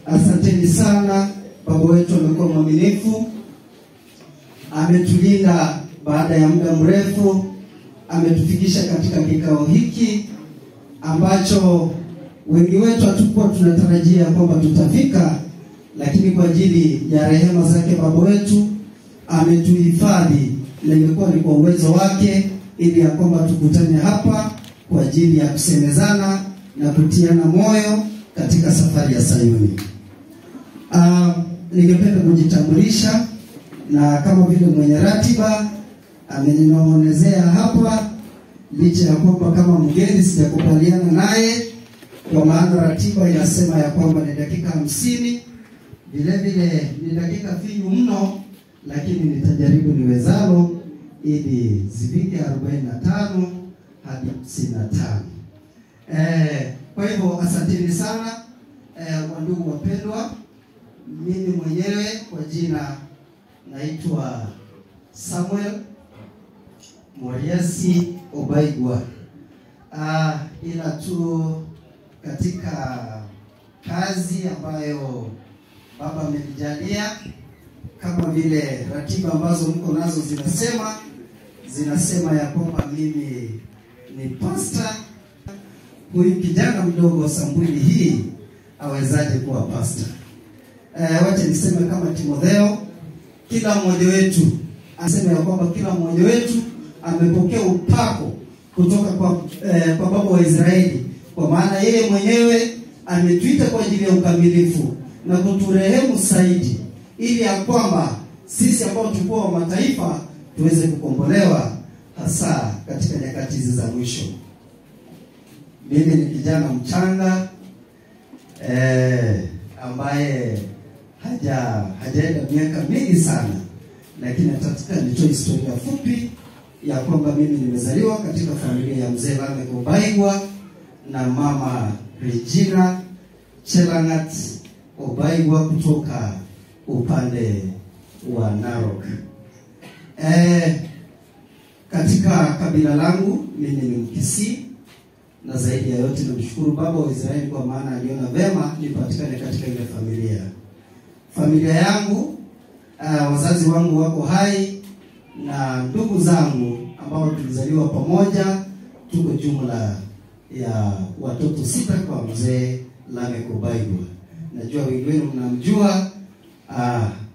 Asanteni sana. Baba wetu amekuwa mwaminifu, ametulinda baada ya muda mrefu, ametufikisha katika kikao hiki ambacho wengi wetu hatukuwa tunatarajia kwamba tutafika, lakini kwa ajili ya rehema zake Baba wetu ametuhifadhi, na imekuwa ni kwa uwezo wake, ili ya kwamba tukutane hapa kwa ajili ya kusemezana na kutiana moyo katika safari ya Sayuni. Ningependa kujitambulisha, na kama vile mwenye ratiba ameninong'onezea hapa, licha ya kwamba kama mgeni sijakubaliana naye, kwa maana ratiba inasema ya kwamba ni dakika 50, vile vile ni dakika finyu mno, lakini nitajaribu niwezalo ili zifike 45 hadi 55. Kwa hivyo asanteni sana wandugu wapendwa. Mimi mwenyewe kwa jina naitwa Samuel Moriasi Obaigwa. Ila tu katika kazi ambayo Baba amenijalia, kama vile ratiba ambazo mko nazo zinasema ya kwamba mimi ni pastor. Huyu kijana mdogo sampuli hii awezaje kuwa pastor? Wacha niseme kama Timotheo, kila mmoja wetu anasema ya kwamba kila mmoja wetu amepokea upako kutoka kwa Baba wa Israeli, kwa maana yeye mwenyewe ametuita kwa ajili ya ukamilifu na kuturehemu zaidi, ili ya kwamba sisi ambao tulikuwa wa mataifa tuweze kukombolewa, hasa katika nyakati hizi za mwisho. Mimi ni kijana mchanga ambaye hajaenda miaka mingi sana, lakini nataka nitoe historia fupi ya kwamba mimi nimezaliwa katika familia ya mzee Lamek Obaigwa na mama Regina Chelangat Obaigwa kutoka upande wa Narok. Katika kabila langu mimi ni Mkisii, na zaidi ya yote namshukuru Baba wa Israeli kwa maana aliona vema nipatikane katika ile familia. Familia yangu, wazazi wangu wako hai, na ndugu zangu ambao tulizaliwa pamoja, tuko jumla ya watoto 6 kwa mzee Lamek Obaigwa. Najua wengi wenu mnamjua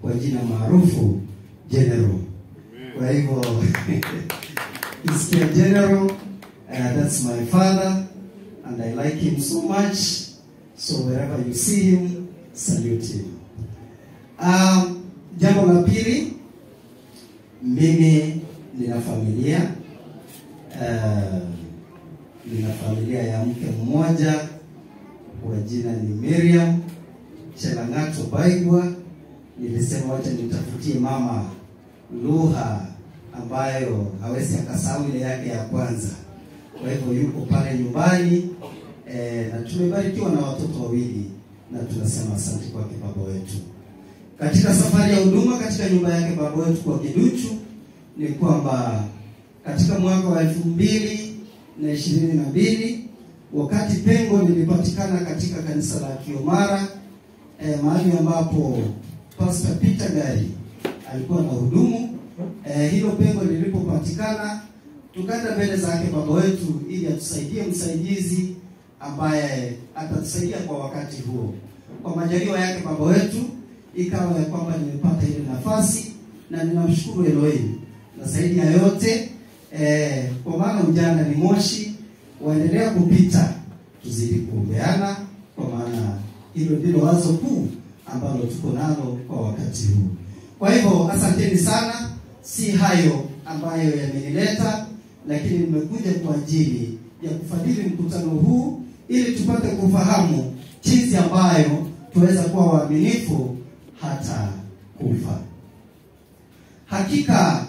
kwa jina maarufu General. Kwa hivyo Mr. General, that's my father and I like him so much, so wherever you see him, salute him. Jambo la pili, mimi nina familia ya mke mmoja kwa jina ni Miriam Chelangat Obaigwa. Nilisema wacha nitafutie mama lugha ambayo hawezi akasahau ile yake ya kwanza. Kwa hivyo yuko pale nyumbani, na tumebarikiwa na watoto 2, na tunasema asante kwake Baba wetu. Katika safari ya huduma katika nyumba yake Baba wetu kwa Kiduchu, ni kwamba katika mwaka wa 2022 wakati pengo lilipatikana katika kanisa la Kiomara, mahali ambapo Pastor Peter Gari alikuwa na hudumu, hilo pengo lilipopatikana, tukaenda mbele zake Baba wetu ili atusaidie msaidizi ambaye atatusaidia kwa wakati huo. Kwa majaliwa yake Baba wetu ikawa ya kwamba nimepata ile nafasi, na ninamshukuru Elohim. Na zaidi ya yote kwa maana ujana ni moshi, waendelea kupita, tuzidi kuombeana, kwa maana hilo ndilo wazo kuu ambalo tuko nalo kwa wakati huu. Kwa hivyo asanteni sana. Si hayo ambayo yamenileta, lakini nimekuja kwa ajili ya kufadhili mkutano huu ili tupate kufahamu jinsi ambayo tuweza kuwa waaminifu hata kufa. Hakika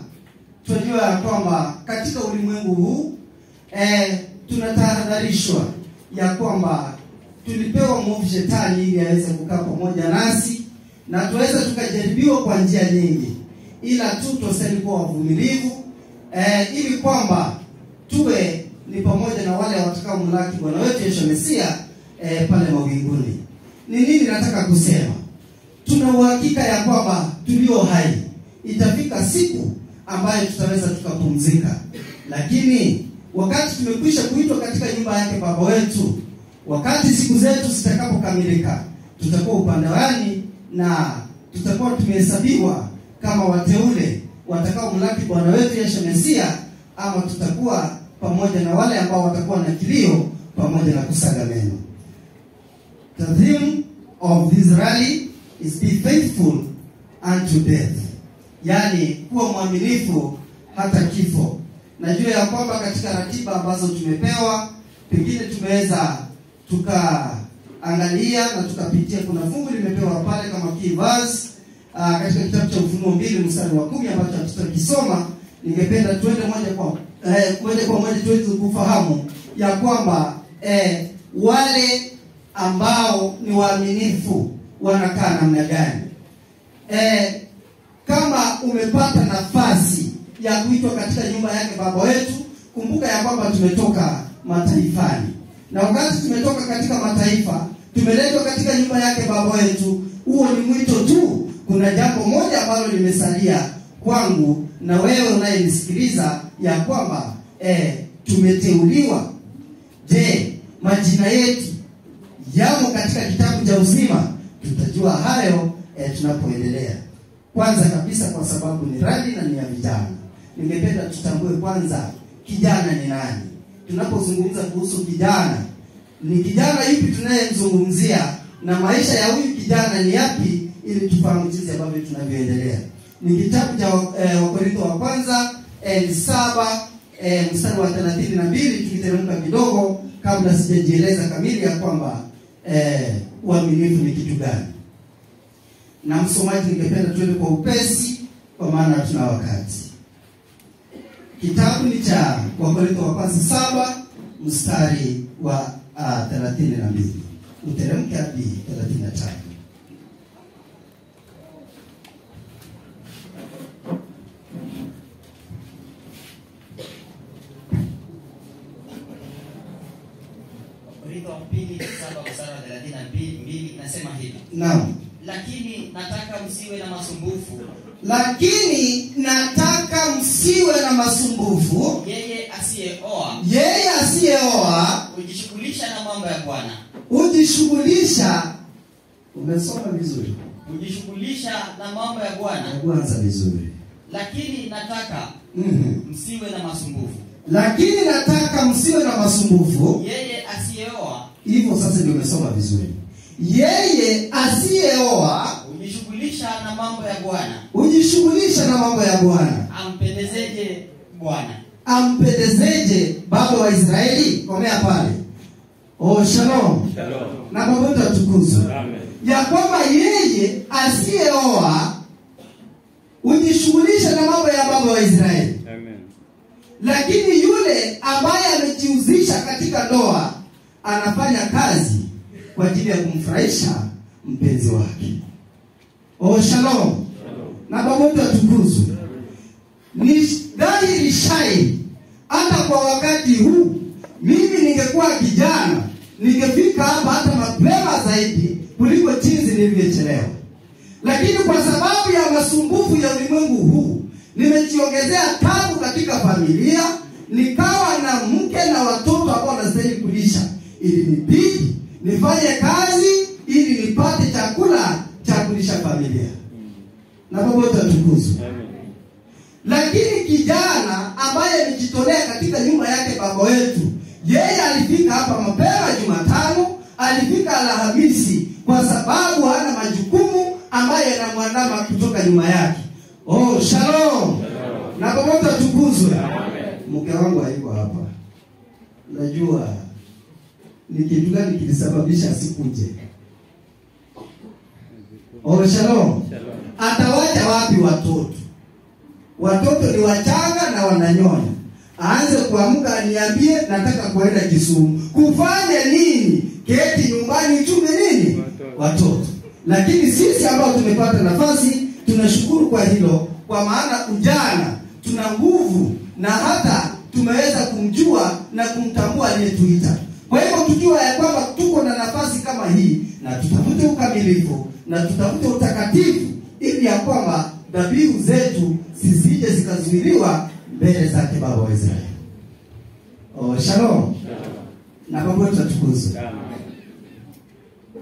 tunajua ya kwamba katika ulimwengu huu tunatahadharishwa ya kwamba tulipewa mwovu shetani ili aweze kukaa pamoja nasi, na tuweza tukajaribiwa kwa njia nyingi, ila tu tusali kuwa wavumilivu ili kwamba tuwe ni pamoja na wale watakao mlaki Bwana wetu Yesu Mesia pale mawinguni. nataka kusema, tuna uhakika ya kwamba tulio hai itafika siku ambayo tutaweza tukapumzika. Lakini wakati tumekwisha kuitwa katika nyumba yake Baba wetu, wakati siku zetu zitakapokamilika, tutakuwa upande wani na tutakuwa tumehesabiwa kama wateule watakao mlaki Bwana wetu Yesu Mesia, ama tutakuwa pamoja na wale ambao watakuwa na kilio pamoja na kusaga meno. The theme of this rally is be faithful unto death. Yani kuwa mwaminifu hata kifo. Najua ya kwamba katika ratiba ambazo tumepewa, pengine tumeweza tukaangalia na tukapitia, kuna fungu limepewa pale kama key verse katika kitabu cha Ufunuo 2 mstari wa 10 ambacho tutakisoma. Ningependa tuende moja kwa moja tuweze kufahamu ya kwamba wale ambao ni waaminifu wanakaa namna gani. Kama umepata nafasi ya kuitwa katika nyumba yake Baba wetu, kumbuka ya kwamba tumetoka mataifani. Na wakati tumetoka katika mataifa, tumeletwa katika nyumba yake Baba wetu, huo ni mwito tu. Kuna jambo moja ambalo limesalia kwangu na wewe unayenisikiliza, ya kwamba tumeteuliwa. Je, majina yetu yamo katika kitabu cha uzima? Tutajua hayo tunapoendelea. Kwanza kabisa, kwa sababu ni rally na ni ya vijana, ningependa tutambue kwanza kijana ni nani. Tunapozungumza kuhusu kijana, ni kijana yupi tunayemzungumzia na maisha ya huyu kijana ni yapi, ili tufahamu jinsi ambavyo tunavyoendelea. Ni kitabu cha Wakorintho wa kwanza 7 mstari wa 32. Tukiteremka kidogo kabla sijajieleza kamili ya kwamba uaminifu ni kitu gani. Na msomaji, ningependa tuende kwa upesi kwa maana tuna wakati. Kitabu ni cha Wakorintho wa kwanza 7 mstari wa 32. Uteremke hadi 35. Wakorintho wa pili 7 mstari wa 32 nasema hivi. Naam. Lakini nataka msiwe na masumbufu. Lakini nataka msiwe na masumbufu. Yeye asiyeoa hujishughulisha na mambo ya Bwana. Hujishughulisha. Umesoma vizuri. Hujishughulisha na mambo ya Bwana. Kwanza vizuri. Lakini nataka msiwe na masumbufu. Lakini nataka msiwe na masumbufu. Yeye asiyeoa. Hivyo sasa ndio umesoma vizuri. Yeye asiyeoa hujishughulisha na mambo ya Bwana. Hujishughulisha na mambo ya Bwana. Ampendezeje Bwana? Ampendezeje Baba wa Israeli? Komea pale. Shalom. Shalom. Na Baba wetu atukuzwe. Amen. Ya kwamba yeye asiyeoa hujishughulisha na mambo ya Baba wa Israeli. Amen. Lakini yule ambaye amejihusisha katika ndoa anafanya kazi kwa ajili ya kumfurahisha mpenzi wake. Shalom. Shalom. Na Baba wetu atukuzwe. Ni dhahiri shai hata kwa wakati huu, mimi ningekuwa kijana ningefika hapa hata mapema zaidi kuliko jinsi nilivyochelewa. Lakini kwa sababu ya masumbufu ya ulimwengu huu, nimejiongezea tabu katika familia, nikawa na mke na watoto ambao wanastahili kulisha. Ili nibidi nifanye kazi ili nipate chakula cha kulisha familia. Na Baba wetu atukuzwe. Lakini kijana ambaye amejitolea katika nyumba yake Baba wetu, yeye alifika hapa mapema Jumatano, alifika Alhamisi kwa sababu hana majukumu ambaye yanamwandama kutoka nyuma yake. Shalom. Na Baba wetu atukuzwe. Mke wangu hayuko hapa. Najua ni kitu gani kilisababisha asikuje. Shalom. Atawacha wapi watoto? Watoto ni wachanga na wananyonya. Aanze kuamka aniambie nataka kuenda Kisumu. Kufanya nini? Keti nyumbani uchume nini? Watoto. Lakini sisi ambao tumepata nafasi tunashukuru kwa hilo, kwa maana ujana tuna nguvu na hata tumeweza kumjua na kumtambua aliyetuita. Kwa hivyo tukiwa ya kwamba tuko na nafasi kama hii, na tutafute ukamilifu na tutafute utakatifu, ili ya kwamba dhabihu zetu zisije zikazuiliwa mbele zake Baba wa Israeli. Shalom. Na Baba wetu atukuzwe.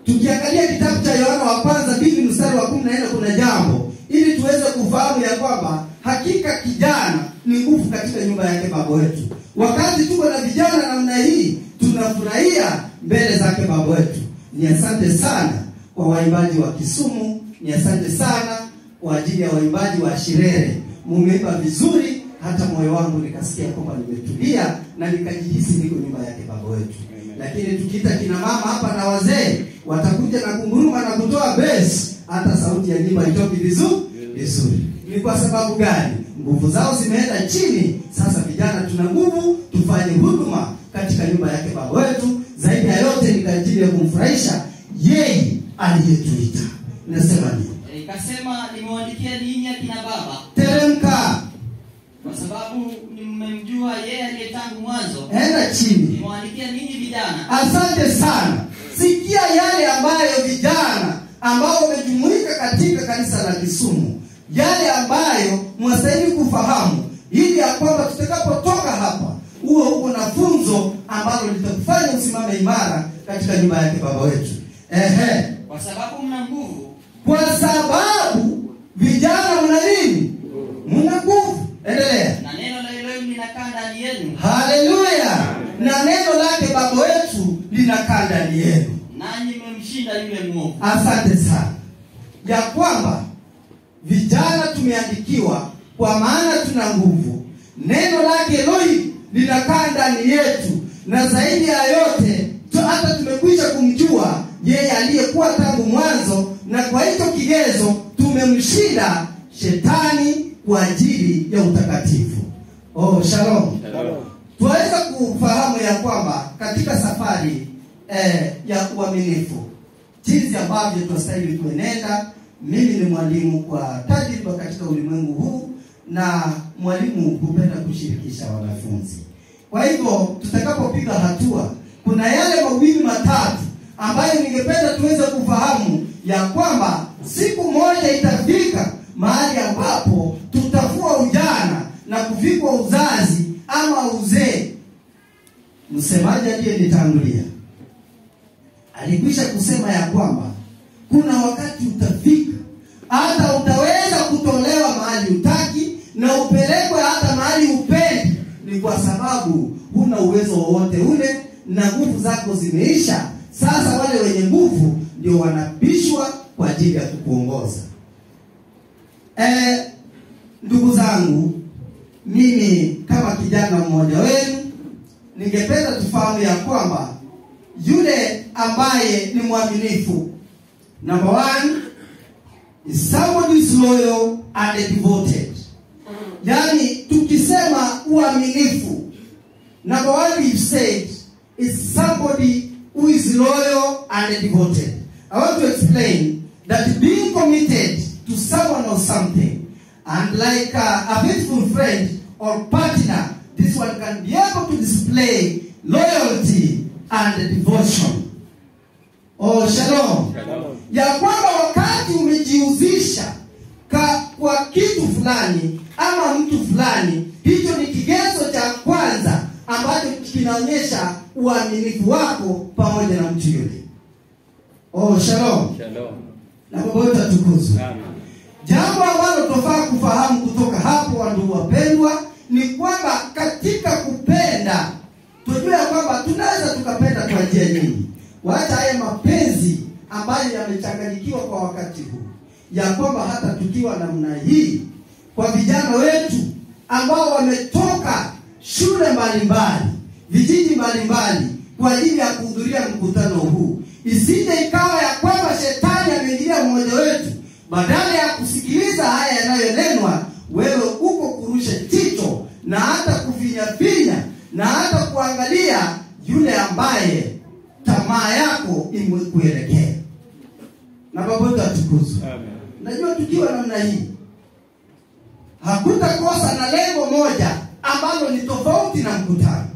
Tukiangalia kitabu cha Yohana wa kwanza 2 mstari wa 14, kuna jambo ili tuweze kufahamu ya kwamba hakika kijana ni nguvu katika nyumba yake Baba wetu. Wakati tuko na vijana namna hii, tunafurahia mbele zake Baba wetu. Ni asante sana kwa waimbaji wa Kisumu, ni asante sana kwa ajili ya waimbaji wa Shirere. Mumeimba vizuri, hata moyo wangu nikasikia kwamba nimetulia na nikajihisi niko nyumba yake Baba wetu. Lakini tukiita kina mama hapa na wazee, watakuja na kunguruma na kutoa bass, hata sauti ya nyimbo itoki vizuri. Ni kwa sababu gani? Nguvu zao zimeenda chini. Sasa vijana tuna nguvu, tufanye huduma katika nyumba yake Baba wetu. Zaidi ya yote ni kwa ajili ya kumfurahisha yeye aliyetuita. Nasema nini? Ikasema nimewaandikia ninyi akina baba. Teremka. Kwa sababu mmemjua yeye aliye tangu mwanzo. Enda chini. Nimewaandikia ninyi vijana. Asante sana. Sikia yale ambayo vijana ambao wamejumuika katika kanisa la Kisumu, yale ambayo mwastahili kufahamu, ili ya kwamba tutakapotoka hapa uko na funzo ambalo litakufanya usimame imara katika nyumba yake Baba wetu. Kwa sababu mna nguvu. Kwa sababu vijana mna nini? Mna nguvu. Endelea. Na neno la Elohim linakaa ndani yenu. Haleluya. Na neno lake Baba wetu linakaa ndani yenu. Nanyi mmemshinda yule mwovu. Asante sana. Ya kwamba vijana tumeandikiwa kwa maana tuna nguvu. Neno lake Elohim linakaa ndani yetu, na zaidi ya yote hata tumekwisha kumjua yeye aliyekuwa tangu mwanzo, na kwa hicho kigezo tumemshinda shetani kwa ajili ya utakatifu. Shalom. Tuweza kufahamu ya kwamba katika safari ya uaminifu, jinsi ambavyo tunastahili kuenenda. Mimi ni mwalimu kwa tajriba katika ulimwengu huu, na mwalimu hupenda kushirikisha wanafunzi. Kwa hivyo tutakapopiga hatua, kuna yale mawili matatu ambayo ningependa tuweze kufahamu ya kwamba siku moja itafika mahali ambapo tutafua ujana na kuvikwa uzazi ama uzee. Msemaji aliyenitangulia alikwisha kusema ya kwamba kuna wakati utafika hata utaweza kutolewa mahali utaki na upelekwe hata mahali upendi. Ni kwa sababu huna uwezo wowote ule na nguvu zako zimeisha. Sasa wale wenye nguvu ndio wanabishwa kwa ajili ya kukuongoza. Ndugu zangu, mimi kama kijana mmoja wenu, ningependa tufahamu ya kwamba yule ambaye ni mwaminifu, number 1 is somebody is loyal and devoted. Yani tukisema uaminifu, number 1 we've said is somebody who is loyal and devoted. I want to explain that being committed to someone or something, and like a faithful friend or partner, this one can be able to display loyalty and devotion. Shalom. Ya kwamba wakati umejihusisha kwa kitu fulani ama mtu fulani, hicho ni kigezo cha kwanza ambacho kinaonyesha uaminifu wako pamoja na mtu yule. Shalom. Na Baba wetu atukuzwe. Jambo ambalo tunafaa kufahamu kutoka hapo, wandugu wapendwa, ni kwamba katika kupenda, tujue kwamba tunaweza tukapenda kwa njia nyingi. Wacha haya mapenzi ambayo yamechanganyikiwa kwa wakati huu, ya kwamba hata tukiwa namna hii, kwa vijana wetu ambao wametoka shule mbalimbali, vijiji mbalimbali kwa ajili ya kuhudhuria mkutano huu, isije ikawa ya kwamba shetani ameingilia mmoja wetu, badala ya kusikiliza haya yanayonenwa, wewe uko kurusha jicho na hata kufinya na hata kuangalia yule ambaye tamaa yako imekuelekea. Na Baba wetu atukuzwe. Amen. Najua tukiwa namna hii hakutakosa na lengo moja ambalo ni tofauti na mkutano,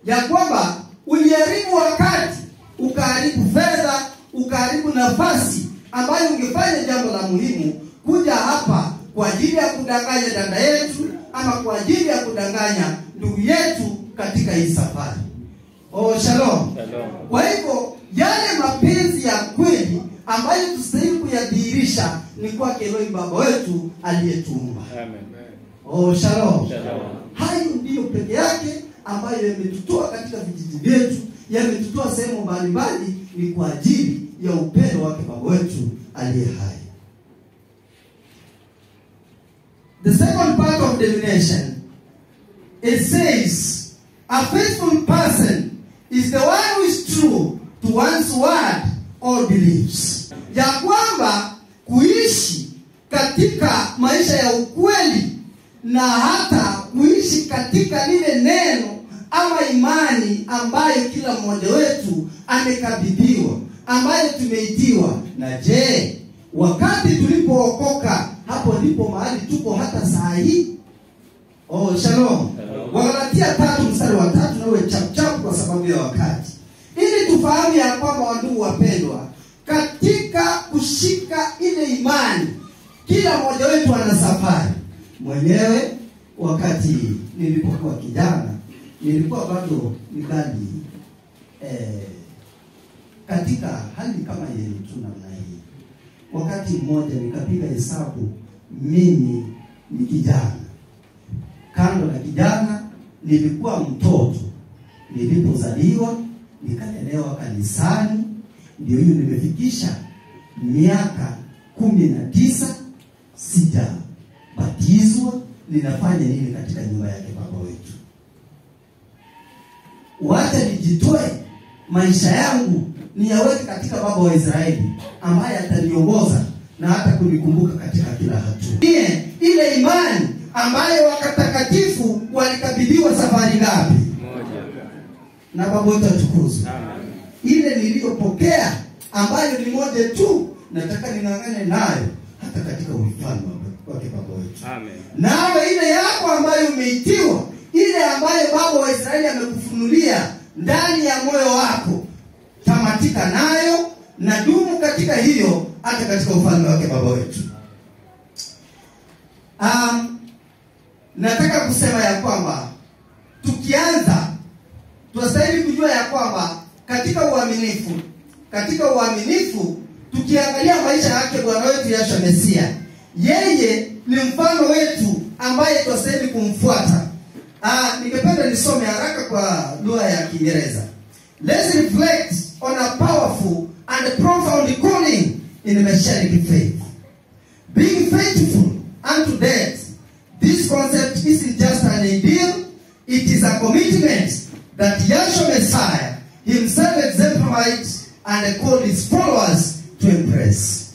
ya kwamba uliharibu wakati, ukaharibu fedha, ukaharibu nafasi ambayo ungefanya jambo la muhimu kuja hapa kwa ajili ya kudanganya dada yetu ama kwa ajili ya kudanganya ndugu yetu katika hii safari. Shalom. Shalom. Kwa hivyo yale mapenzi ya kweli ambayo tustahili kuyadhihirisha ni kwa Elohim Baba wetu aliyetuumba. Amen. Shalom. Shalom. Hayo ndiyo peke yake ambayo yametutoa katika vijiji vyetu, yametutoa sehemu mbalimbali, ni kwa ajili ya upendo wake Baba wetu aliye hai. The second part of the definition, it says, a faithful person is the one who is true to one's word or beliefs. Ya kwamba kuishi katika maisha ya ukweli na hata kuishi katika lile neno ama imani ambayo kila mmoja wetu amekabidhiwa, ambayo tumeitiwa. Na je, wakati tulipookoka, hapo ndipo mahali tupo hata saa hii? Shalom. Wagalatia 3:3, nawe chap kwa sababu ya wakati, ili tufahamu ya kwamba, wandugu wapendwa, katika kushika ile imani kila mmoja wetu ana safari. Mwenyewe wakati nilipokuwa kijana, nilikuwa bado nikali katika hali kama yenu tu namna hii. Wakati mmoja nikapiga hesabu, mimi ni kijana. Kando na kijana, nilikuwa mtoto. Nilipozaliwa, nikalelewa kanisani, ndio hiyo nimefikisha miaka 19, sijabatizwa. Ninafanya nini katika nyumba yake Baba wetu? Wacha nijitoe maisha yangu niyaweke katika Baba wa Israeli ambaye ataniongoza na hata kunikumbuka katika kila hatua. Ile imani ambayo wakatakatifu walikabidhiwa safari ngapi? Moja. Na Baba wetu atukuzwe. Ile niliyopokea ambayo ni moja tu, nataka ning'ang'ane nayo hata katika ufalme wake Baba wetu. Amen. Nawe ile yako ambayo umeitiwa, ile ambayo Baba wa Israeli amekufunulia ndani ya moyo wako, tamatika nayo na dumu katika hiyo hata katika ufalme wake Baba wetu. Nataka kusema ya kwamba tukianza, tunastahili kujua ya kwamba katika uaminifu tukiangalia maisha yake Bwana wetu Yahshua Mesia, yeye ni mfano wetu ambaye tunastahili kumfuata. Ningependa nisome haraka kwa lugha ya Kiingereza. Let's reflect on a powerful and profound calling in the Messianic faith. Being faithful unto death. This concept isn't just an ideal, it is a commitment that Yahshua Messiah himself exemplified and called his followers to embrace.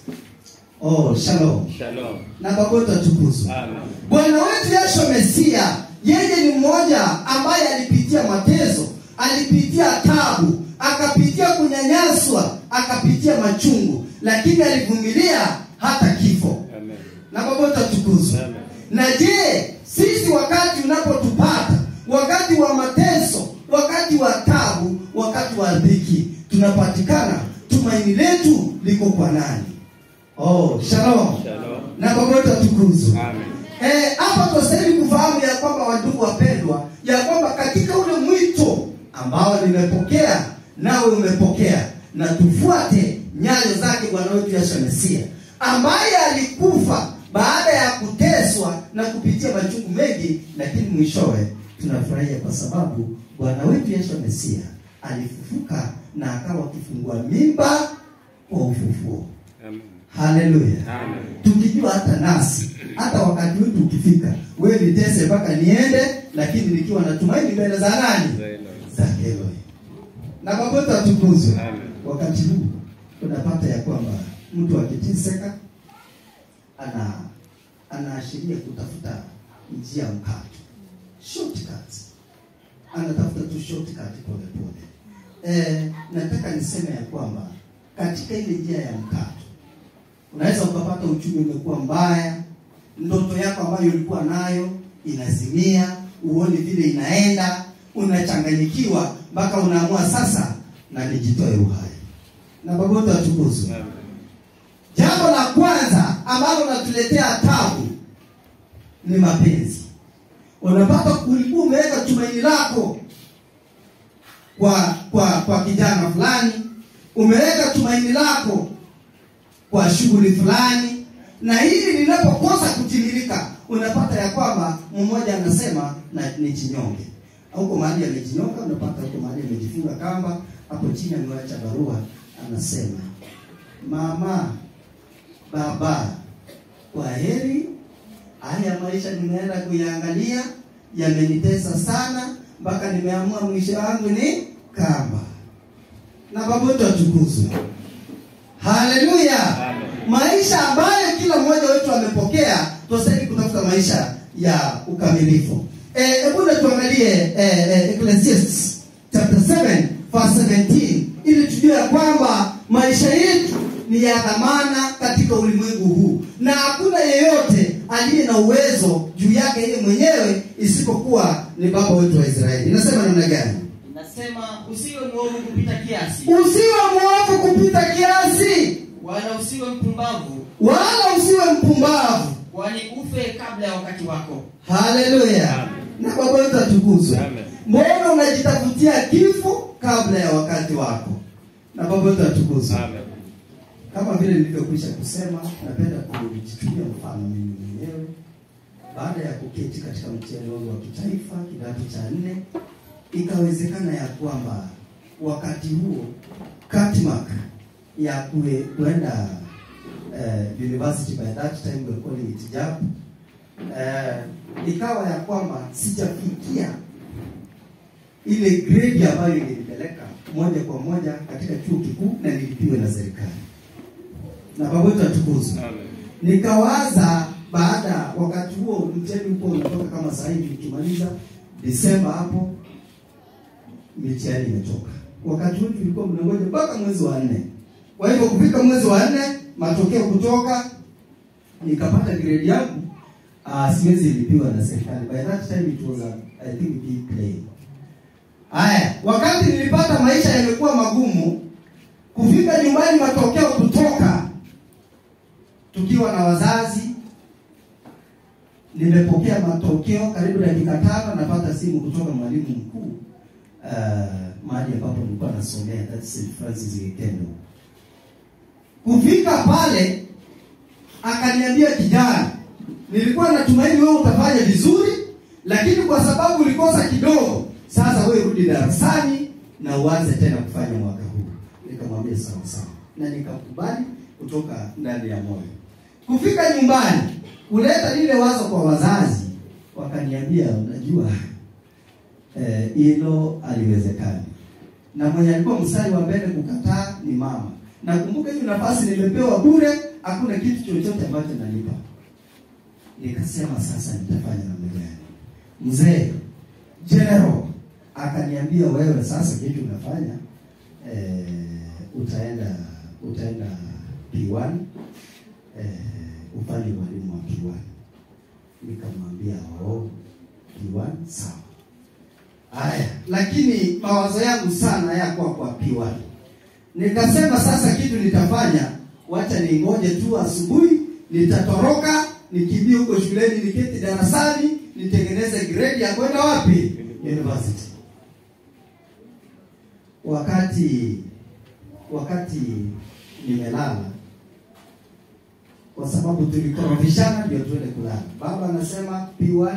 Shalom. Shalom. Na Baba wetu atukuzwe. Amen. Bwana wetu Yahshua Mesia, yeye ni mmoja ambaye alipitia mateso, alipitia taabu, akapitia kunyanyaswa, akapitia machungu, lakini alivumilia hata kifo. Amen. Na Baba wetu atukuzwe. Amen. Na je, sisi wakati unapotupata, wakati wa mateso, wakati wa taabu, wakati wa dhiki, tunapatikana, tumaini letu liko kwa nani? Shalom. Shalom. Na Baba wetu atukuzwe. Amen. Hapa tunastahili kufahamu ya kwamba, wandugu wapendwa, ya kwamba katika ule mwito ambao nimepokea nawe umepokea, na tufuate nyayo zake Bwana wetu Yahshua Mesia, ambaye alikufa baada ya kuteswa na kupitia machungu mengi, lakini mwishowe tunafurahia kwa sababu Bwana wetu Yahshua Mesia alifufuka na akawa kifungua mimba kwa ufufuo. Amen. Haleluya. Amen. Tukijua hata nasi, hata wakati wetu ukifika, wewe nitese mpaka niende, lakini nikiwa natumaini mbele za nani? Za Elohim. Na Baba wetu atukuzwe. Amen. Wakati huu tunapata ya kwamba mtu akiteseka anaashiria kutafuta njia mkato, shortcuts. Anatafuta tu shortcut pole pole. Nataka niseme ya kwamba katika ile njia ya mkato, unaweza ukapata uchumi umekuwa mbaya, ndoto yako ambayo ulikuwa nayo inazimia, uone vile inaenda, unachanganyikiwa mpaka unaamua sasa na nijitoe uhai. Na Baba wetu atukuzwe. Jambo la kwanza ambalo unatuletea taabu ni mapenzi. Unapata kulikuwa umeweka tumaini lako kwa kijana fulani, umeweka tumaini lako kwa shughuli fulani, na hili linapokosa kutimilika unapata ya kwamba mmoja anasema na ni chinyonge. Huko mahali amejinyonga, unapata huko mahali amejifunga kamba, hapo chini ameacha barua anasema, mama, baba, kwa heri, haya maisha nimeenda kuyaangalia, yamenitesa sana mpaka nimeamua mwisho wangu ni kamba. Na Baba wetu atukuzwe. Haleluya. Maisha ambayo kila mmoja wetu amepokea, tunastahili kutafuta maisha ya ukamilifu. Hebu tuangalie Ecclesiastes chapter 7 verse 17 ili tujue kwamba maisha yetu ni ya dhamana katika ulimwengu huu, na hakuna yeyote aliye na uwezo juu yake yeye mwenyewe isipokuwa ni Baba wetu wa Israeli. Inasema namna gani? Inasema usiwe mwovu kupita kiasi. Usiwe mwovu kupita kiasi, wala usiwe mpumbavu. Wala usiwe mpumbavu, kwani ufe kabla ya wakati wako. Haleluya. Na Baba wetu atukuzwe. Mbona unajitafutia kifo kabla ya wakati wako? Na Baba wetu atukuzwe. Kama vile nilivyokwisha kusema, napenda kujitumia mfano mimi mwenyewe. Baada ya kuketi katika mtihani wangu wa kitaifa kidato cha 4, ikawezekana ya kwamba wakati huo cutmark ya kuenda university, by that time we calling it JAB, ikawa ya kwamba sijafikia ile grade ambayo ingenipeleka moja kwa moja katika chuo kikuu na nilipiwe na serikali. Na Baba wetu atukuzwe. Nikawaza baada wakati huo mtihani uko unatoka kama sasa hivi tukimaliza Desemba hapo mitihani imetoka. Wakati huo tulikuwa mnangoja mpaka mwezi wa 4. Kwa hivyo kufika mwezi wa 4 matokeo kutoka, nikapata grade yangu, siwezi lipiwa na serikali. By that time it was I think big play. Haya, wakati nilipata maisha yamekuwa magumu, kufika nyumbani matokeo kutoka, tukiwa na wazazi, nimepokea matokeo karibu dakika 5 napata simu kutoka mwalimu mkuu mahali ambapo nilikuwa nasomea, that's St. Francis Gekendo. Kufika pale akaniambia, kijana, nilikuwa natumaini wewe utafanya vizuri, lakini kwa sababu ulikosa kidogo, sasa wewe rudi darasani na uanze tena kufanya mwaka huu. Nikamwambia sawa sawa, na nikakubali kutoka ndani ya moyo. Kufika nyumbani kuleta lile wazo kwa wazazi, wakaniambia, unajua hilo aliwezekani, na mwenye alikuwa mstari wa mbele kukataa ni mama. Nakumbuka hiyo nafasi nimepewa bure, hakuna kitu chochote ambacho nalipa. Nikasema sasa nitafanya namna gani? Mzee General akaniambia, wewe sasa kitu unafanya utaenda P1 ufanye mwalimu wa P1. Nikamwambia P1 sawa. Haya, lakini mawazo yangu sana hayakuwa kwa P1. Nikasema sasa kitu nitafanya, wacha ningoje tu asubuhi, nitatoroka, nikimbie huko shuleni, niketi darasani, nitengeneze grade ya kwenda wapi? University. Wakati nimelala, kwa sababu tulikorofishana ndio tuende kulala. Baba anasema P1,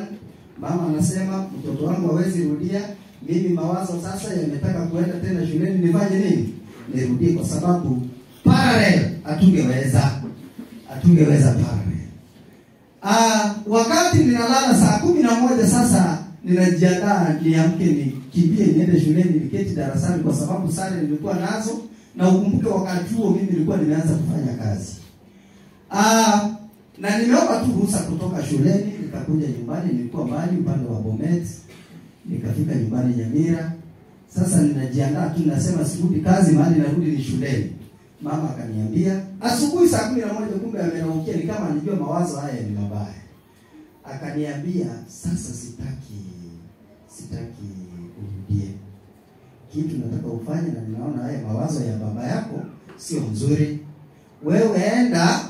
mama anasema mtoto wangu hawezi rudia. Mimi mawazo sasa yametaka kuenda tena shuleni, nifanye nini? Nirudie, kwa sababu parallel hatungeweza parallel. Wakati ninalala saa 11 sasa ninajiandaa niamke nikimbie niende shuleni, niketi darasani kwa sababu sare nilikuwa nazo, na ukumbuke wakati huo mimi nilikuwa nimeanza kufanya kazi. Na nimeomba tu ruhusa kutoka shuleni, nikakuja nyumbani, nilikuwa mbali upande wa Bomet, nikafika nyumbani Nyamira. Sasa ninajiandaa tu, nasema sirudi kazi, mahali narudi ni shuleni. Mama akaniambia asubuhi saa 11, kumbe amenaukia, ni kama anijua mawazo haya ni mabaya. Akaniambia sasa sitaki kitu nataka ufanye na ninaona haya mawazo ya baba yako sio mzuri. Wewe enda,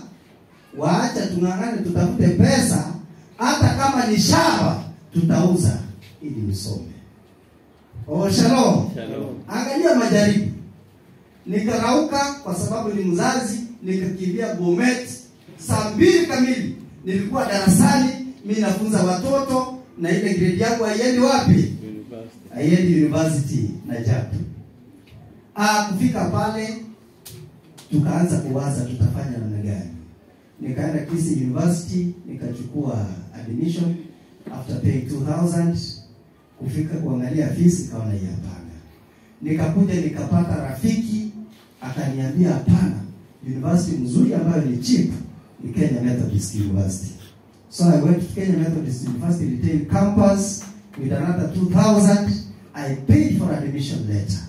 waacha tung'ang'ane tutafute pesa, hata kama ni shamba tutauza ili usome. Oh, shalom. Shalom. Angalia majaribu. Nikarauka kwa sababu ni mzazi, nikakimbia Bomet saa 2 kamili. Nilikuwa darasani, mimi nafunza watoto na ile grade yangu haiendi wapi? Haiendi university na japo. Kufika pale tukaanza kuwaza tutafanya namna gani. Nikaenda Kisii University, nikachukua admission after paying 2000. Kufika kuangalia fees kaona hii hapana. Nikakuja nikapata rafiki akaniambia hapana, university mzuri ambayo ni cheap ni Kenya Methodist University. So I went to Kenya Methodist University retail campus with another 2000. I paid for admission letter.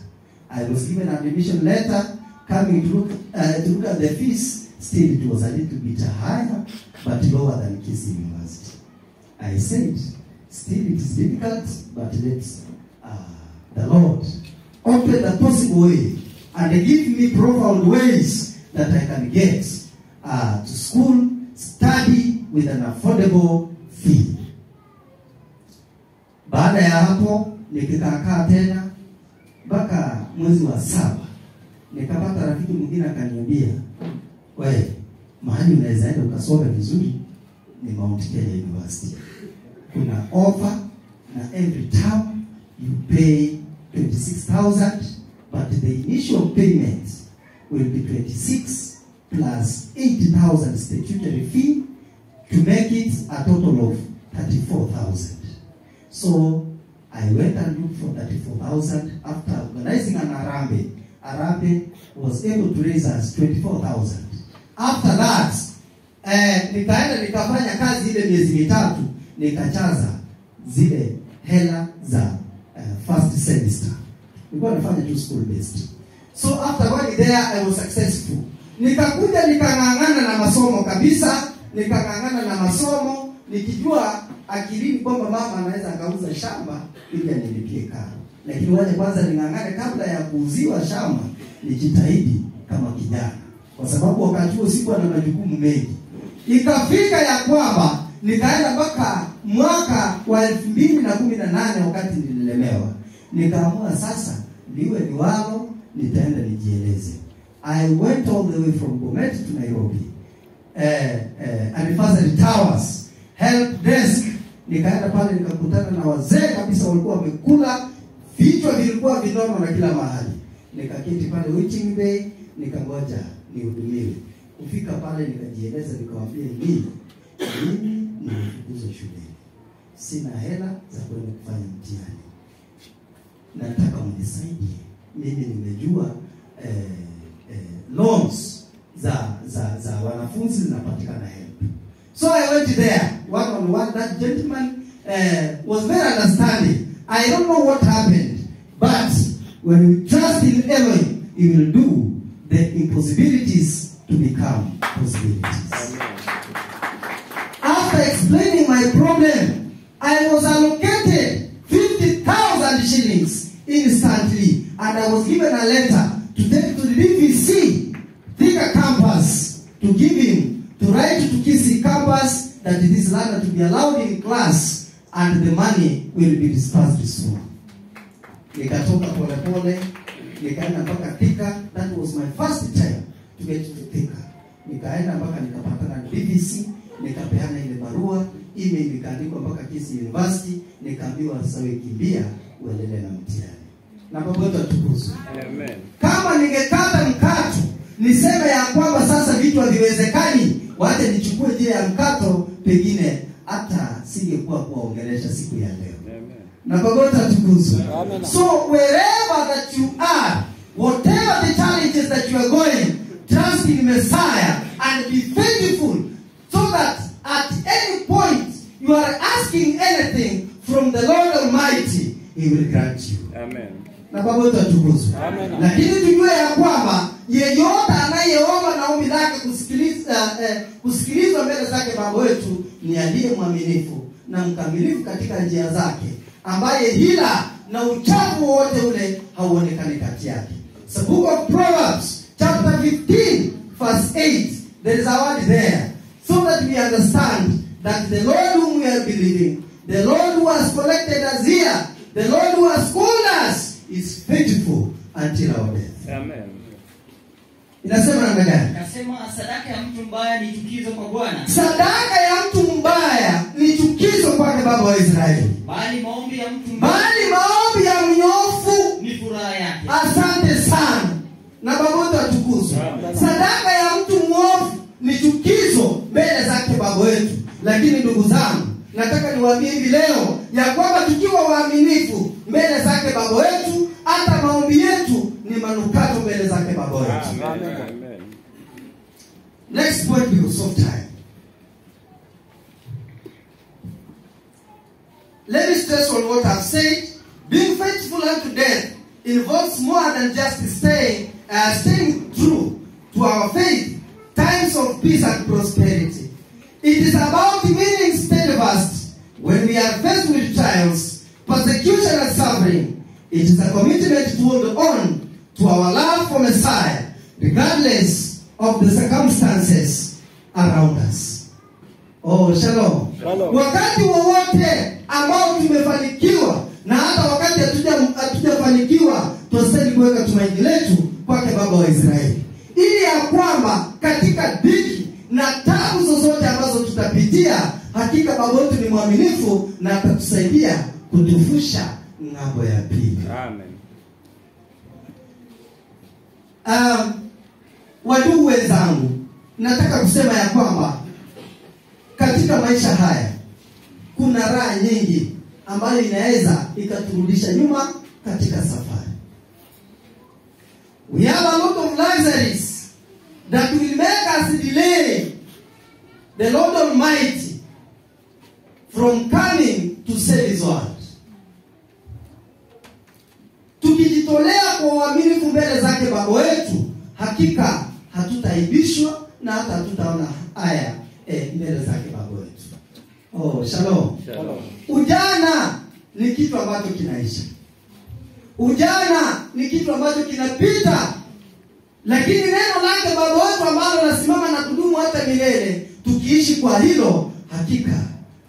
I was given an admission letter. Coming to look at the fees, still it was a little bit higher, but lower than Kisii University. I said, still it is difficult, but let's the Lord open the possible way and give me profound ways that I can get to school, study with an affordable fee. Baada ya hapo nikikaa tena mpaka mwezi wa 7, nikapata rafiki mwingine akaniambia, wewe mahali unaweza enda ukasome vizuri ni Mount Kenya University. Kuna offer na every term you pay 26,000, but the initial payment will be 26 plus 80,000 statutory fee to make it a total of 34,000. So I went and looked for 34,000 after organizing an Arambe. Arambe was able to raise us 24,000. After that, nikaenda nikafanya kazi ile miezi 3, nikachaza zile hela za first semester. Nilikuwa nafanya tu school based. So after going there I was successful. Nikakuja nikang'ang'ana na masomo kabisa, nikang'ang'ana na masomo nikijua akilini kwamba mama anaweza akauza shamba ili anilipie karo. Lakini waje kwanza ning'ang'ane kabla ya kuuziwa shamba, nijitahidi kama kijana. Kwa sababu wakati huo sikuwa na majukumu mengi. Ikafika ya kwamba nikaenda mpaka mwaka wa 2018 wakati nililemewa. Nikaamua sasa niwe niwalo, nitaenda nijieleze. I went all the way from Bomet to Nairobi. Anniversary Towers, help desk. Nikaenda pale nikakutana na wazee kabisa walikuwa wamekula, vichwa vilikuwa vinono na kila mahali. Nikaketi pale waiting bay, nikangoja nihudumiwe. Kufika pale nikajieleza, nikamwambia mimi nimefukuzwa shule. Sina hela za kwenda kufanya mtihani. Nataka mnisaidie. Mimi nimejua loans za wanafunzi zinapatikana help. So I went there one on one. That gentleman was very understanding. I don't know what happened, but when we trust in Elohim, He will do the impossibilities to become possibilities. After explaining my problem, I was allocated 50,000 shillings instantly, and I was given a letter to take to the DVC, Thika campus, to give him, to write to Kisii campus that it is learner to be allowed in class, and the money will be dispersed soon. Nikatoka pole pole, nikaenda mpaka Thika. That was my first time to get to Thika. Nikaenda mpaka nikapatana na DVC, nikapeana ile barua, email ikaandikwa mpaka Kisii University, nikaambiwa sasa wewe kimbia uendelee na mtihani. Na baba wetu atukuzwe. Amen. Kama ningekata mkato niseme ya kwamba sasa vitu haviwezekani, wacha nichukue njia ya mkato, pengine hata singekuwa kuongelesha siku ya leo. Amen. Na baba wetu atukuzwe. So wherever that you are, whatever the challenges that you are going, trust in Messiah and be faithful, so that at any point you are asking anything from the Lord Almighty, He will grant you. Amen. Na baba wetu atukuzwe. Amen. Lakini tujue ya kwamba yeyote anayeomba na ombi lake kusikilizwa mbele zake baba wetu ni aliye mwaminifu na mkamilifu katika njia zake, ambaye hila na uchafu wote ule hauonekani kati yake. So book of Proverbs chapter 15 verse 8, there is a word there, so that we understand that the Lord whom we are believing, the Lord who has collected us here, the Lord who has called us, is faithful until our death. Amen. Inasema namna gani? Nasema sadaka ya mtu mbaya ni chukizo kwa Bwana. Sadaka ya mtu mbaya ni chukizo kwake Baba wa Israeli. Bali maombi ya mtu ya mnyofu ni furaha yake. Asante sana. Na Baba wetu atukuzwe. Sadaka ya mtu mwovu ni chukizo mbele zake Baba wetu. Lakini ndugu zangu, nataka niwaambie hivi leo ya kwamba tukiwa waaminifu mbele zake Baba wetu, hata maombi yetu ni manukato mbele zake Baba wetu. Amen. Next point because of time. Let me stress on what I've said. Being faithful unto death involves more than just staying true to our faith, times of peace and prosperity. It is about remaining steadfast when we are faced with trials, persecution and suffering. It is a commitment to hold on to our love for Messiah, regardless of the circumstances around us. Oh, shalom. Shalom. Wakati wowote ambao tumefanikiwa na hata wakati hatujafanikiwa, tunastahili kuweka tumaini letu kwake Baba wa Israeli, ili ya kwamba katika dhiki na taabu zozote ambazo tutapitia, hakika Baba wetu ni mwaminifu na atatusaidia kutuvusha ng'ambo ya pili. Amen. Wadugu wenzangu, nataka kusema ya kwamba katika maisha haya kuna raha nyingi ambayo inaweza ikaturudisha nyuma katika safari. We have a lot of luxuries that will make us delay the Lord Almighty from coming to save His word. Tukijitolea kwa uaminifu mbele zake Baba wetu, hakika hatutaibishwa na hata hatutaona haya mbele zake Baba wetu. Oh, shalom. Shalom. Ujana ni kitu ambacho kinaisha. Ujana ni kitu ambacho kinapita. Lakini neno lake Baba wetu ambalo nasimama na kudumu hata milele, tukiishi kwa hilo, hakika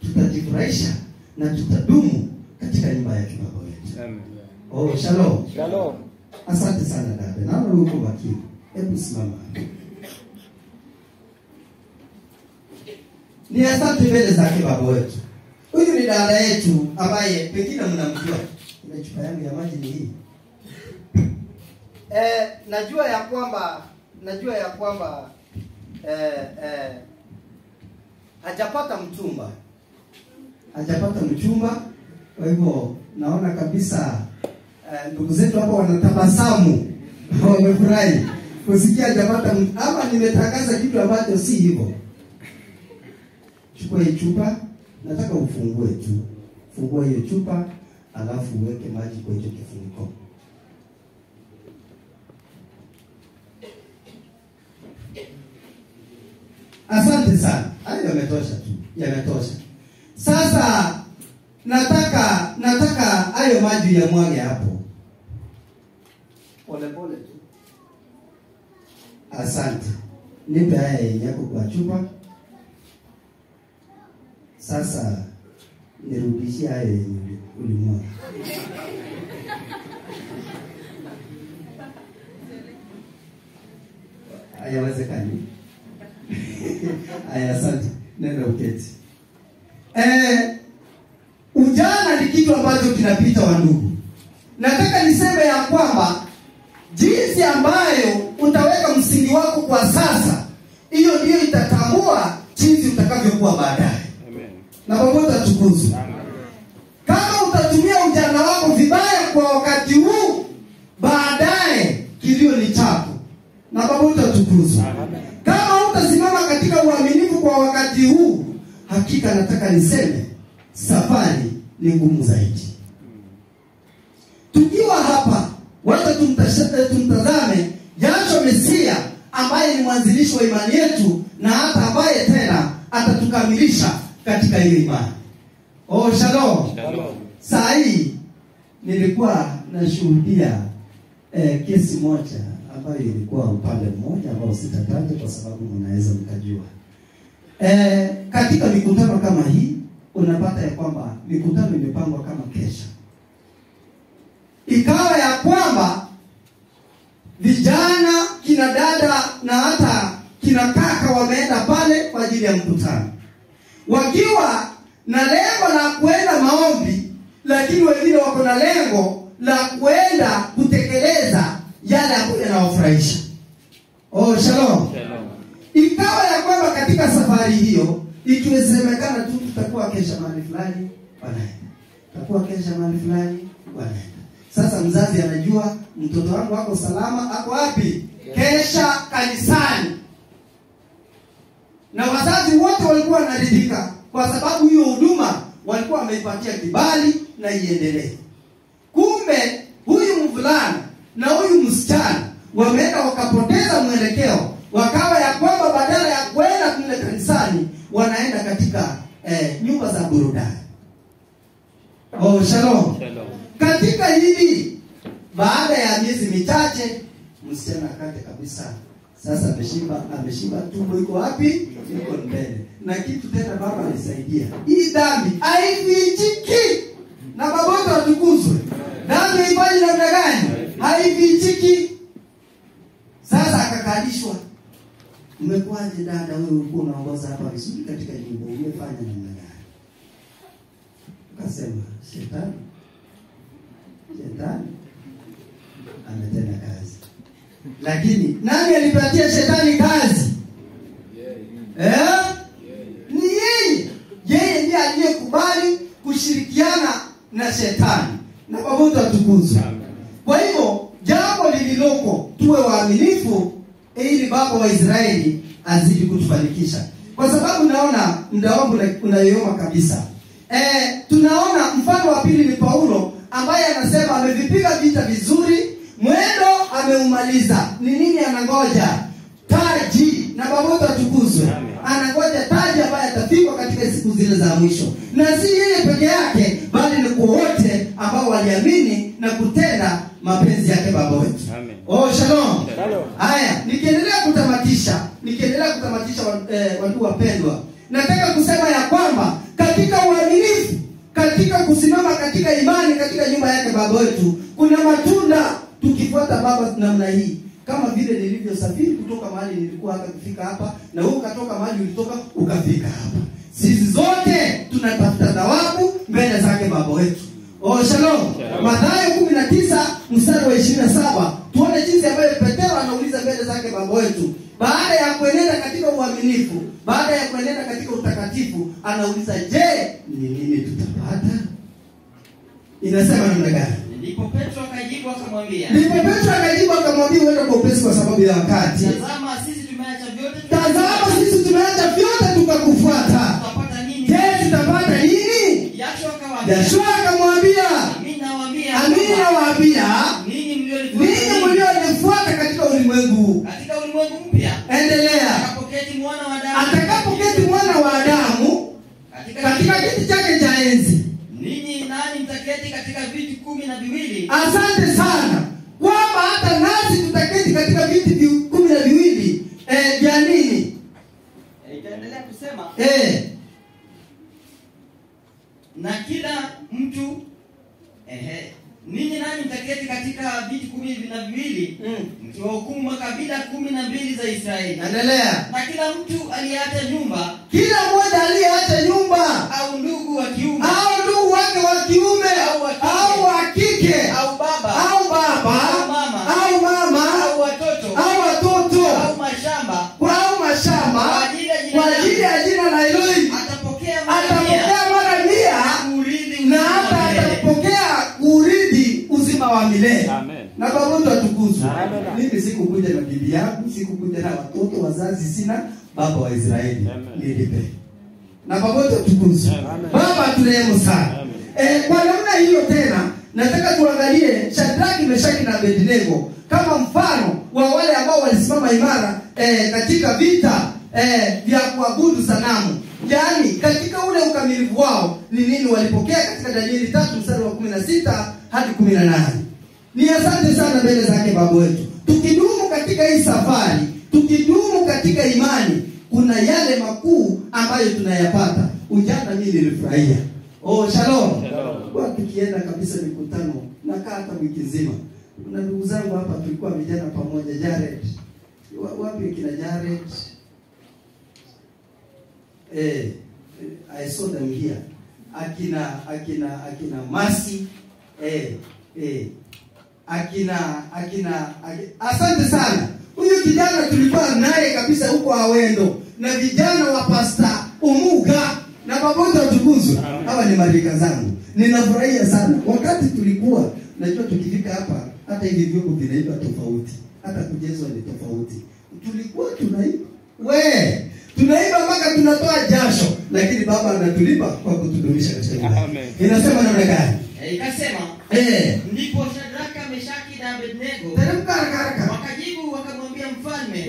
tutajifurahisha na tutadumu katika nyumba yake Baba wetu. Amen. Oh, shalom. Shalom. Asante sana dada. Naona uko makini. Hebu simama. Ni asante mbele zake Baba wetu. Huyu ni dada yetu ambaye pengine mnamjua. Ile chupa yangu ya maji ni hii. Najua ya kwamba hajapata mchumba. Kwa hivyo naona kabisa ndugu zetu hapa wanatabasamu. Wamefurahi kusikia hajapata ama nimetangaza kitu ambacho si hivyo. Chukua hii chupa, nataka ufungue tu. Fungua hiyo chupa, alafu uweke maji kwa hiyo kifuniko. Asante sana. Hayo yametosha tu. Yametosha. Sasa nataka hayo maji ya mwage hapo. Pole pole tu. Asante. Nipe haya yako kwa chupa. Sasa nirudishie haya ulimwaga. Hayawezekani. Aya, asante. Nenda uketi. Ujana ni kitu ambacho kinapita wa ndugu. Nataka niseme ya kwamba jinsi ambayo utaweka msingi wako kwa sasa, hiyo ndio itatambua jinsi utakavyokuwa baadaye. Amen. Na Baba atukuzwe. Kama utatumia ujana wako vibaya kwa wakati huu, baadaye kilio ni chako. Na Baba atukuzwe. Kama utasimama katika uaminifu kwa wakati huu, hakika nataka niseme safari ni ngumu zaidi. Tukiwa hapa, wacha tumtazame Yahshua Mesia ambaye ni mwanzilishi wa imani yetu na hata ambaye tena atatukamilisha katika hiyo imani. Oh, shalom. Shalom. Saa hii nilikuwa nashuhudia kesi moja ambayo ilikuwa upande mmoja ambao sitataja kwa sababu mnaweza mkajua. Katika mikutano kama hii unapata ya kwamba mikutano imepangwa kama kesha. Ikawa ya kwamba vijana, kina dada na hata kina kaka wameenda pale kwa ajili ya mkutano, wakiwa na lengo la kuenda maombi, lakini wengine wako na lengo la kuenda kutekeleza yale ambayo yanawafurahisha. Oh, shalom. Ikawa ya kwamba katika safari hiyo ikiwezekana tu tutakuwa kesha mahali fulani wanaenda, tutakuwa kesha mahali fulani wanaenda. Sasa mzazi anajua mtoto wangu wako salama, ako wapi? Kesha kanisani. Na wazazi wote walikuwa wanaridhika kwa sababu hiyo huduma walikuwa wameipatia kibali na iendelee. Kumbe huyu mvulana na huyu msichana wameenda wakapoteza mwelekeo, wakawa ya kwamba badala ya kwenda kule kanisani wanaenda katika nyumba za burudani. Oh, shalom. Katika hili baada ya miezi michache msichana akate kabisa. Sasa ameshiba tumbo iko wapi? Iko mbele. Na kitu tena baba alisaidia. Hii dhambi haifichiki. Na baba wote watukuzwe. Dhambi haifai namna gani? Haifichiki. Sasa akakalishwa. Umekuaje dada, wewe ulikuwa unaongoza hapa vizuri katika nyumba, umefanya namna gani? Akasema shetani ametenda kazi. Lakini nani alipatia shetani kazi? Ni yeye. Yeye ndiye aliyekubali kushirikiana na shetani. Na pamoja watukuzwe. Kwa hivyo jambo lililoko tuwe waaminifu ili baba wa Israeli azidi kutufanikisha. Kwa sababu naona muda wangu unayoyoma kabisa. Tunaona mfano wa pili ni Paulo ambaye anasema amevipiga vita vizuri, mwendo ameumaliza. Ni nini anangoja? Taji. Na pamoja watukuzwe. Anangoja taji ambayo atafikwa katika siku zile za mwisho. Na si yeye peke yake, bali ni kwa wote ambao waliamini na kutenda mapenzi yake baba wetu. Oh, shalom. Haya, nikiendelea kutamatisha watu wapendwa, nataka kusema ya kwamba katika uaminifu, katika kusimama katika imani katika nyumba yake baba wetu, kuna matunda tukifuata baba namna hii. Kama vile nilivyosafiri kutoka mahali nilikuwa hapa kufika hapa, na wewe ukatoka mahali ulitoka ukafika hapa. Sisi zote tunatafuta thawabu mbele zake baba wetu. Oh, shalom. Mathayo 19 mstari wa 27. Tuone jinsi ambayo Petro anauliza mbele zake baba wetu. Baada ya kuenenda katika uaminifu, baada ya kuenenda katika utakatifu, anauliza, je, ni nini tutapata? Inasema namna gani? Ndipo Petro akajibu akamwambia, uende kwa upesi kwa sababu ya wakati. Tazama sisi tumeacha vyote tukakufuata. Tutapata nini? Je, tutapata nini? Yashua akamwambia, Amini nawaambia, ninyi mlionifuata katika ulimwengu mpya, endelea, atakapoketi mwana wa Adamu katika kiti chake cha enzi, ninyi nani mtaketi katika viti 12. Asante sana kwamba hata nasi tutaketi katika viti 12 vya nini? Itaendelea kusema na kila mtu ninyi nani mtaketi katika viti 12 mkiwahukumu makabila 12 za Israeli. Endelea. Na kila mtu aliyeacha nyumba, kila mmoja aliyeacha nyumba au ndugu wa kiume au ndugu wake wa kiume au wa kike au baba au mama au watoto au mashamba kwa ajili ya jina la Elohim atapokea mara 100 na hata atapokea kurithi uzima wa milele. Na Baba atukuzwe. Mimi sikukuja na bibi yangu, sikukuja na watoto, wazazi sina, baba wa Israeli nilipe. Na Baba atukuzwe. Baba turehemu sana. Kwa namna hiyo tena nataka tuangalie Shadraka, Meshaki na Abednego kama mfano wa wale ambao walisimama imara katika vita vya kuabudu sanamu. Yaani katika ule ukamilifu wao ni nini walipokea katika Danieli 3:16 hadi 18. Ni asante sana mbele zake Baba wetu. Tukidumu katika hii safari, tukidumu katika imani, kuna yale makuu ambayo tunayapata. Ujana mimi nilifurahia. Shalom. Kwa tukienda kabisa mikutano nakaa hata wiki nzima. Kuna ndugu zangu hapa tulikuwa vijana pamoja, Jared. Wapi kina Jared? I saw them here. Akina Masi. Asante sana. Huyu kijana tulikuwa naye kabisa huko Awendo, na vijana wa Pastor Umuga na Baboto Tukuzu. Hawa ni marika zangu. Ninafurahia sana. Wakati tulikuwa, najua tukifika hapa hata hivi vyombo vinaimba tofauti. Hata kujezwa ni tofauti. Tulikuwa tunaimba. Tunaimba mpaka tunatoa jasho, lakini Baba anatulipa kwa kutudumisha katika imani. Inasema namna gani? Ikasema, ndipo Shadraka, Meshaki na Abednego wakajibu wakamwambia mfalme,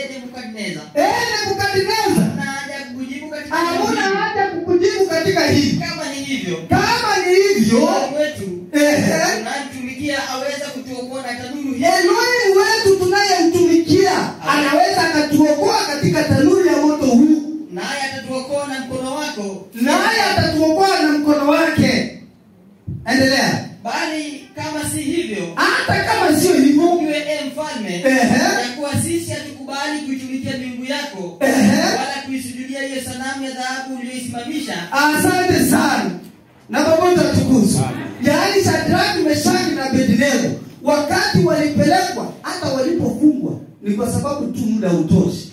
Nebukadneza. Na haja kukujibu katika hili. Hakuna haja kukujibu katika hili. Kama ni hivyo, wetu tunamtumikia aweza kutuokoa na tanuru hii. Elohim wetu tunayemtumikia anaweza akatuokoa katika tanuru ya moto huu. Naye atatuokoa na mkono wako. Naye atatuokoa na mkono wake. Endelea. Bali kama si hivyo, hata kama sio hivyo, iwe mfalme, ya kuwa sisi hatukubali kuitumikia miungu yako, wala kuisujudia hiyo sanamu ya dhahabu uliyoisimamisha. Asante sana. Na Baboto Tukuzu. Yaani Shadraka, Meshaki na Abednego wakati walipelekwa, hata walipofungwa, ni kwa sababu tu muda utoshi.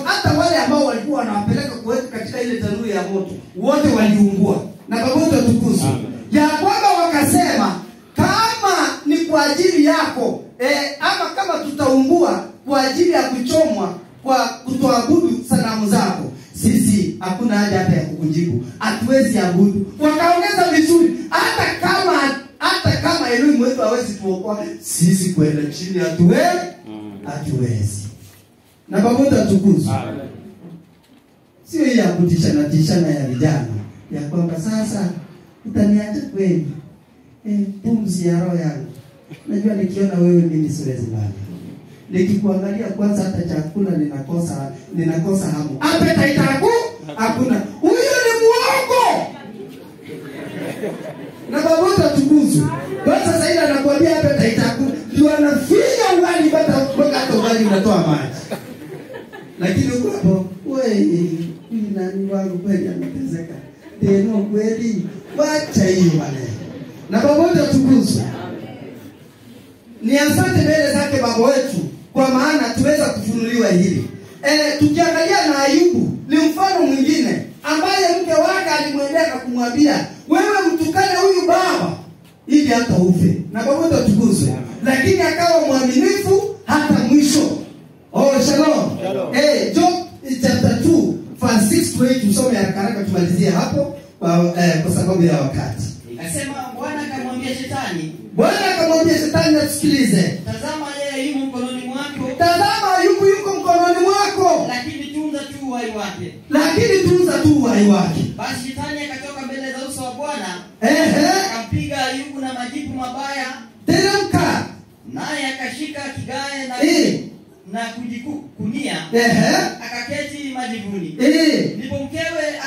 Hata wale ambao walikuwa wanawapeleka kuweka katika ile tanuru ya moto, wote waliungua. Na Baboto Tukuzu. Ya kwamba wakasema, kama ni kwa ajili yako, ama kama tutaungua kwa ajili ya kuchomwa kwa kutoabudu sanamu zako, sisi hakuna haja hata ya kukujibu. Hatuwezi abudu. Wakaongeza vizuri, hata kama Elohim wetu hawezi tuokoa, sisi kwenda chini hatuwezi. Na Baboto Tukuzu. Sio ya kutishana ya vijana ya kwamba sasa utaniacha kweli. Pumzi ya roho yangu. Najua nikiona wewe mimi siwezi bali. Nikikuangalia kwanza hata chakula ninakosa hamu. Appetite hakuna. Huyo ni muongo. Na Baboto Tukuzu. Kwa sasa hivi anakuambia appetite hakuna. Ndio anafinya ugali hata ugali unatoa maji. Lakini uko hapo, ni nani wangu kweli anatezeka. Tena kweli wacha hiyo maneno. Na Baboto Tukuzu. Ni asante mbele zake Baba wetu, kwa maana tuweza kufunuliwa hili. Tukiangalia na Ayubu, ni mfano mwingine ambaye mke wake alimwendea kumwambia, wewe mtukane huyu baba ili hata ufe. Na Baboto Tukuzu. Lakini akawa mwaminifu hata mwisho. Shalom. Job chapter 2 verse 6 to 8 tusome haraka tumalizie hapo kwa sababu ya wakati. Akasema Bwana akamwambia Shetani, na tusikilize. Tazama yeye yuko mkononi mwako. Yuko mkononi mwako. Lakini tunza tu uhai wake. Basi Shetani akatoka mbele za uso wa Bwana. Akampiga Ayubu na majipu mabaya. Teremka. Naye akashika kigae na kujikunia. Akaketi majivuni. Ndipo mkewe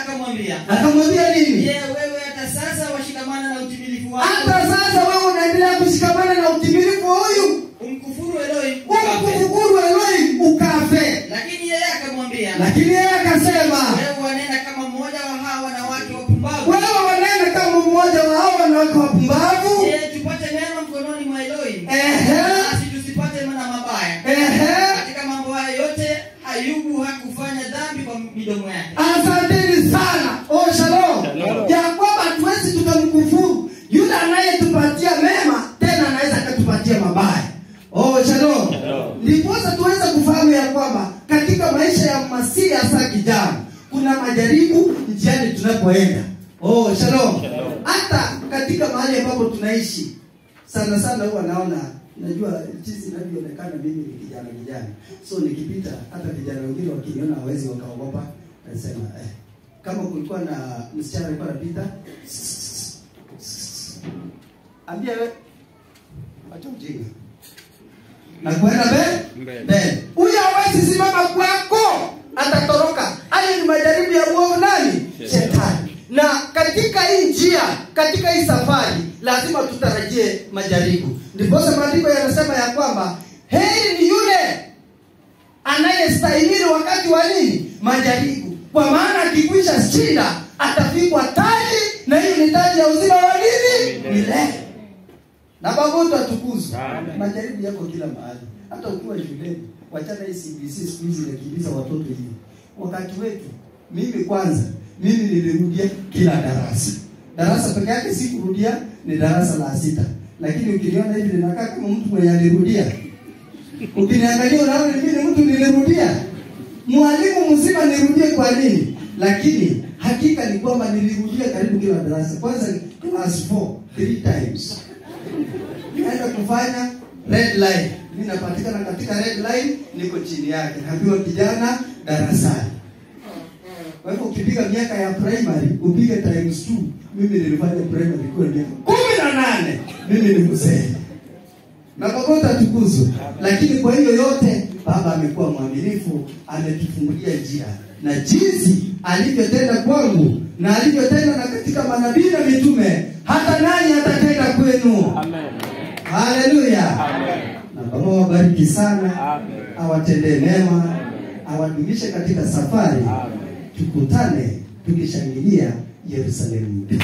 akamwambia nini? Je, wewe hata sasa washikamana na utimilifu wako? Hata sasa wewe unaendelea kushikamana na utimilifu huyu? Umkufuru Elohim ukafe. Lakini yeye akasema, wewe wanena kama mmoja wa hao wanawake wapumbavu. Je, tupate mema mkononi mwa Elohim? Basi tusipate na mabaya. Katika mambo haya yote Ayubu hakufanya dhambi kwa midomo yake. Asanteni sana. Shalom. Ya kwamba hatuwezi tukamkufuru yule anayetupatia mema, tena anaweza akatupatia mabaya. Shalom. Ndiposa tuweze kufahamu ya kwamba katika maisha ya Masihi hasa kijana, kuna majaribu njiani tunapoenda. Shalom. Hata katika mahali ambapo tunaishi, sana huwa naona, najua jinsi ninavyoonekana mimi ni kijana. So nikipita hata vijana wengine wakiniona hawezi wakaogopa, nasema kama kulikuwa na msichana alikuwa anapita, ambia wewe acha ujinga na kwenda mbele. Huyo hawezi simama kwako, atatoroka. Hayo ni majaribu ya uovu nani? Shetani. Na katika hii njia, katika hii safari lazima tutarajie majaribu. Ndipo maandiko yanasema ya kwamba heri ni yule anayestahimili wakati wa nini? Majaribu. Kwa maana akikwisha shida atafikwa taji, na hiyo ni taji ya uzima wa nini? Milele. Na Baba wetu atukuzwe. Majaribu yako kila mahali. Hata ukiwa shuleni, wachana hii CBC siku hizi inakimbiza watoto hivi. Wakati wetu, mimi nilirudia kila darasa. Darasa peke yake si kurudia, ni darasa la 6. Lakini ukiniona hivi ninakaa kama mtu mwenye alirudia. Ukiniangalia unaona mimi ni mtu nilirudia. Mwalimu mzima nirudie kwa nini? Lakini hakika ni kwamba nilirudia karibu kila darasa. Kwanza class 4 3 times. Naenda kufanya red line. Mimi napatikana katika red line, niko chini yake. Naambiwa kijana darasani. Kwa hivyo ukipiga miaka ya primary, upige times 2. Mimi nilifanya primary kwa miaka 18. Mimi ni mzee. Na Baba atukuzwe. Lakini kwa hiyo yote Baba amekuwa mwaminifu, ametufungulia njia. Na jinsi alivyotenda kwangu na alivyotenda na katika manabii na mitume, hata nani atatenda kwenu. Amen. Haleluya. Amen. Na Baba wabariki sana. Amen. Awatendee mema, awadumishe katika safari. Amen. Tukutane tukishangilia Yerusalemu. Amen.